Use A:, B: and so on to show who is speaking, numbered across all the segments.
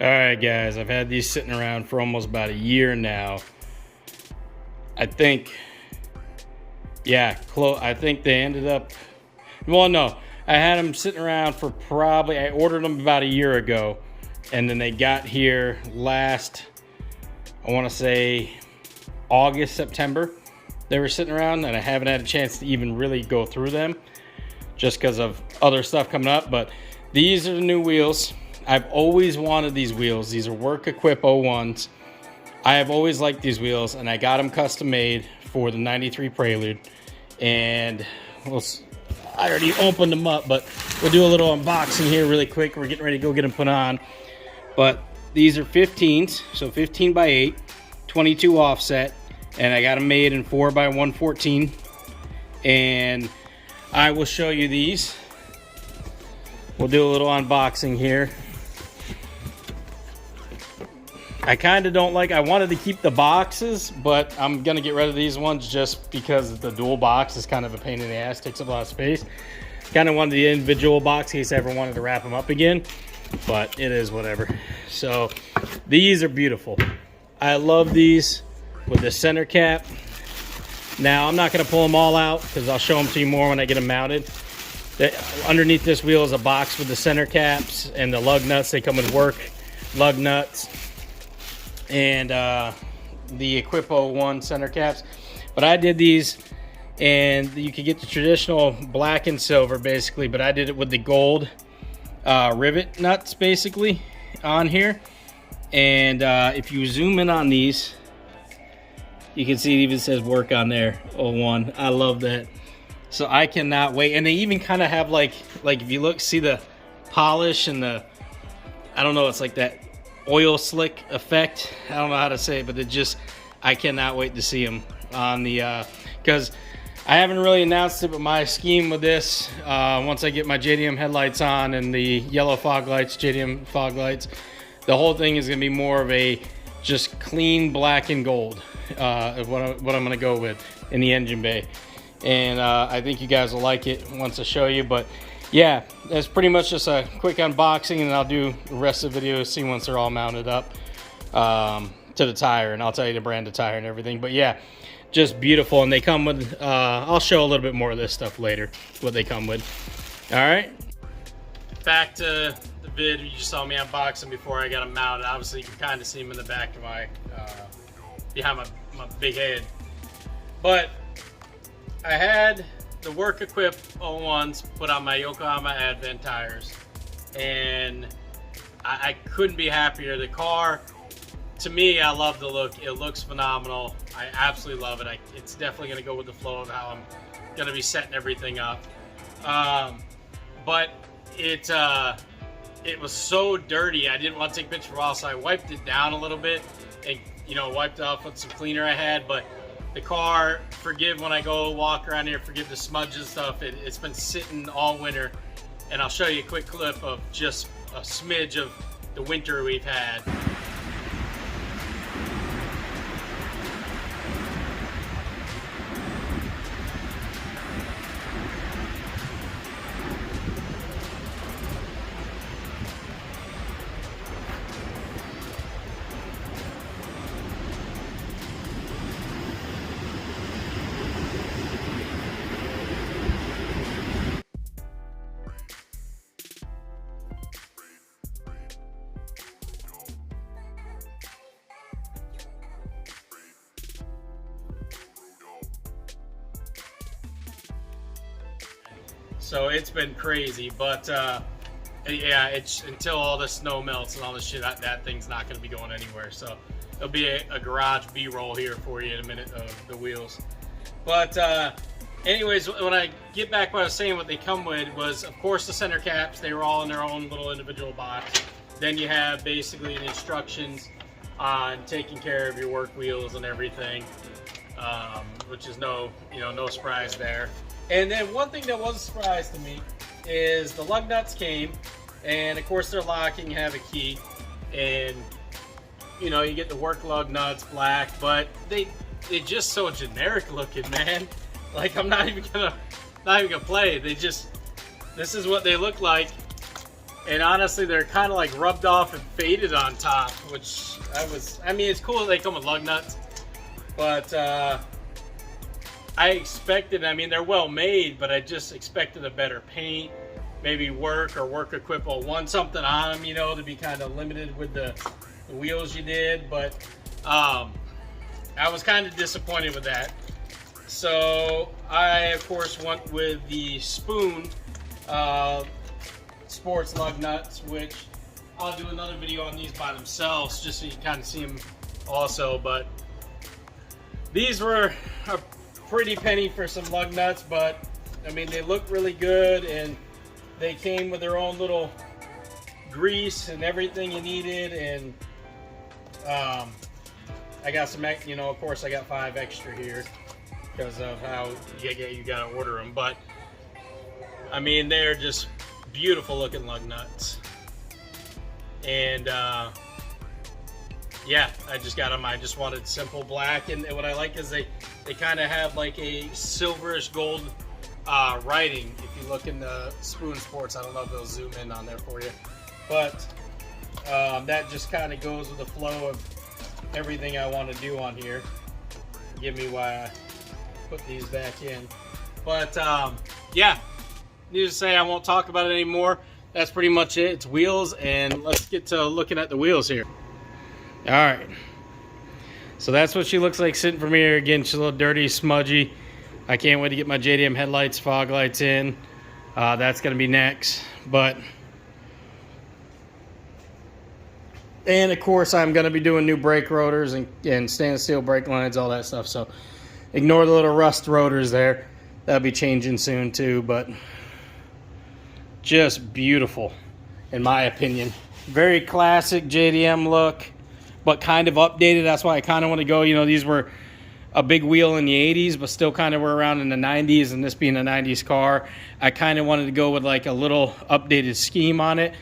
A: All right, guys, I've had these sitting around for almost about a year now. I think they ended up, well, no, I had them sitting around for probably, I ordered them about a year ago, and then they got here last, I want to say August, September. They were sitting around, and I haven't had a chance to even really go through them just because of other stuff coming up. But these are the new wheels. I've always wanted these wheels. These are Work Equip 01s. I have always liked these wheels, and I got them custom made for the 93 Prelude. And I already opened them up, but we'll do a little unboxing here really quick. We're getting ready to go get them put on. But these are 15s, so 15 by 8, 22 offset, and I got them made in 4 by 114. And I will show you these. We'll do a little unboxing here. I kind of don't like, I wanted to keep the boxes, but I'm going to get rid of these ones just because the dual box is kind of a pain in the ass, takes up a lot of space. Kind of wanted the individual box in case I ever wanted to wrap them up again, but it is whatever. So these are beautiful. I love these with the center cap. Now I'm not going to pull them all out because I'll show them to you more when I get them mounted. Underneath this wheel is a box with the center caps and the lug nuts. They come with Work lug nuts and the Equip 01 center caps. But I did these, and you could get the traditional black and silver basically, but I did it with the gold rivet nuts basically on here. And if you zoom in on these, you can see it even says Work on there, 01. I love that. So I cannot wait. And they even kind of have like if you look, see the polish and the, I don't know, it's like that oil slick effect. I don't know how to say it, but it just, I cannot wait to see them on the, because I haven't really announced it, but my scheme with this, once I get my JDM headlights on and the yellow fog lights, JDM fog lights, the whole thing is going to be more of a just clean black and gold, of what I'm going to go with in the engine bay. And I think you guys will like it once I show you. But yeah, that's pretty much just a quick unboxing, and I'll do the rest of the video see once they're all mounted up to the tire, and I'll tell you the brand of tire and everything. But yeah, just beautiful. And they come with I'll show a little bit more of this stuff later, what they come with. All right, back to the vid. You just saw me unboxing before I got them mounted. Obviously you can kind of see them in the back of my behind my big head. But I had the Work Equip 01s put on my Yokohama Advent tires, and I couldn't be happier. The car, to me, I love the look. It looks phenomenal. I absolutely love it. It's definitely going to go with the flow of how I'm going to be setting everything up. But it was so dirty. I didn't want to take a picture for a while, so I wiped it down a little bit and, you know, wiped it off with some cleaner I had. But the car, forgive when I go walk around here, forgive the smudges and stuff. It's been sitting all winter, and I'll show you a quick clip of just a smidge of the winter we've had. So it's been crazy, but yeah, it's until all the snow melts and all this shit, that thing's not going to be going anywhere. So it'll be a garage B-roll here for you in a minute of the wheels. But anyways, when I get back what I was saying, what they come with was, of course, the center caps. They were all in their own little individual box. Then you have basically the instructions on taking care of your work wheels and everything, which is no surprise there. And then one thing that was a surprise to me is the lug nuts came, and of course they're locking, have a key, and you know, you get the Work lug nuts black, but they're just so generic looking, man. Like, I'm not even gonna play. This is what they look like And honestly, they're kind of like rubbed off and faded on top, which I mean, it's cool that they come with lug nuts, but I expected, I mean, they're well made, but I just expected a better paint, maybe work equip will want something on them, you know, to be kind of limited with the wheels you did, but I was kind of disappointed with that. So I, of course, went with the Spoon sports lug nuts, which I'll do another video on these by themselves, just so you kind of see them also. But these were a pretty penny for some lug nuts, but I mean, they look really good, and they came with their own little grease and everything you needed. And I got some, you know, of course I got 5 extra here because of how you gotta order them. But I mean, they're just beautiful looking lug nuts. And yeah, I just got them. I just wanted simple black, and what I like is they kind of have like a silverish gold writing. If you look in the Spoon Sports, I don't know if they'll zoom in on there for you, but that just kind of goes with the flow of everything I want to do on here. Give me why I put these back in. But yeah, needless to say, I won't talk about it anymore. That's pretty much it. It's wheels, and let's get to looking at the wheels here. All right, so that's what she looks like sitting from here. Again, she's a little dirty, smudgy. I can't wait to get my JDM headlights, fog lights in. That's gonna be next. And of course, I'm gonna be doing new brake rotors and stainless steel brake lines, all that stuff. So ignore the little rust rotors there. That'll be changing soon too, but just beautiful in my opinion. Very classic JDM look, but kind of updated. That's why I kind of want to go, you know, these were a big wheel in the 80s, but still kind of were around in the 90s, and this being a 90s car, I kind of wanted to go with like a little updated scheme on it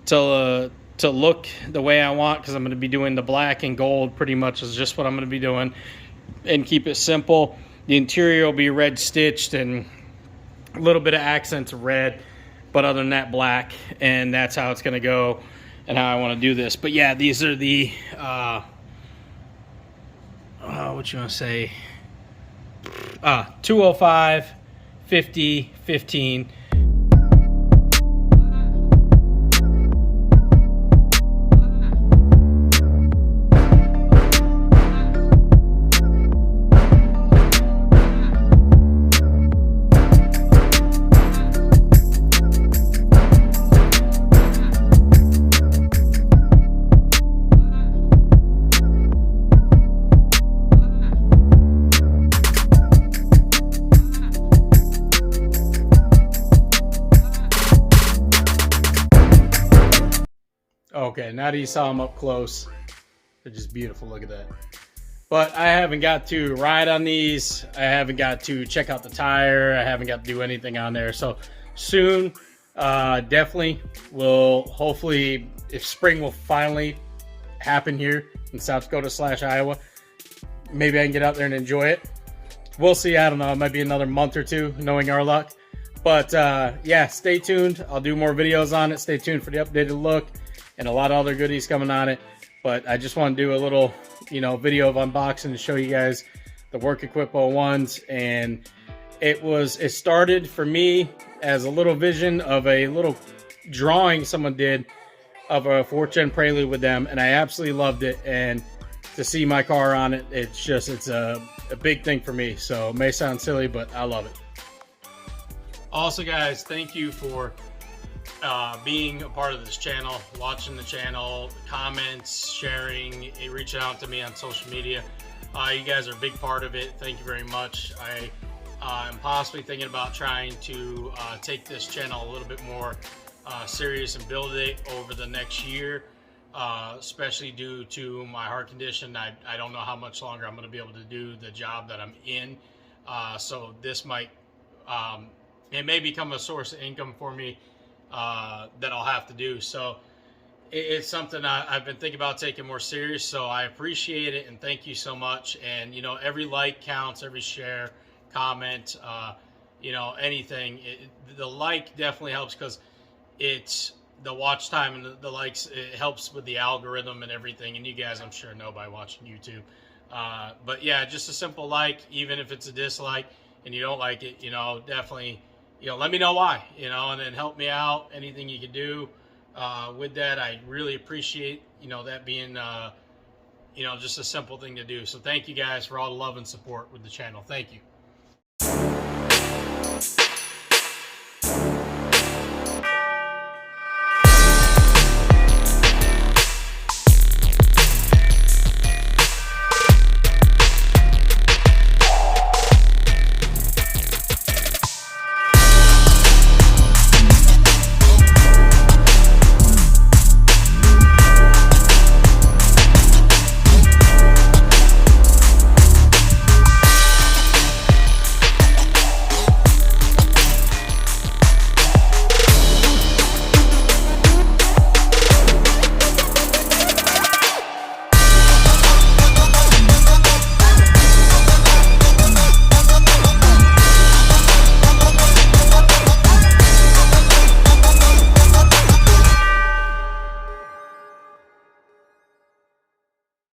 A: to look the way I want, because I'm going to be doing the black and gold pretty much is just what I'm going to be doing, and keep it simple. The interior will be red stitched and a little bit of accents of red, but other than that, black, and that's how it's going to go and how I want to do this. But yeah, these are the what you want to say, 205, 50, 15. Okay, now that you saw them up close, they're just beautiful. Look at that. But I haven't got to ride on these. I haven't got to check out the tire. I haven't got to do anything on there. So soon, definitely will, hopefully, if spring will finally happen here in South Dakota / Iowa, maybe I can get out there and enjoy it. We'll see. I don't know. It might be another month or two, knowing our luck. But yeah, stay tuned. I'll do more videos on it. Stay tuned for the updated look and a lot of other goodies coming on it. But I just want to do a little, you know, video of unboxing to show you guys the Work Equip 01s. And it started for me as a little vision of a little drawing someone did of a 4th Gen Prelude with them, and I absolutely loved it. And to see my car on it, it's a big thing for me. So it may sound silly, but I love it. Also, guys, thank you for being a part of this channel, watching the channel, comments, sharing, reaching out to me on social media. You guys are a big part of it. Thank you very much. I am possibly thinking about trying to take this channel a little bit more serious and build it over the next year, especially due to my heart condition. I don't know how much longer I'm going to be able to do the job that I'm in. So this might, it may become a source of income for me that I'll have to do. So it's something I've been thinking about taking more serious. So I appreciate it, and thank you so much. And you know, every like counts, every share, comment, you know, anything. The like definitely helps, because it's the watch time and the likes, it helps with the algorithm and everything. And you guys, I'm sure, know by watching YouTube. But yeah, just a simple like, even if it's a dislike and you don't like it, you know, definitely, you know, let me know why, you know, and then help me out. Anything you can do with that, I really appreciate, you know, that being, you know, just a simple thing to do. So thank you guys for all the love and support with the channel. Thank you.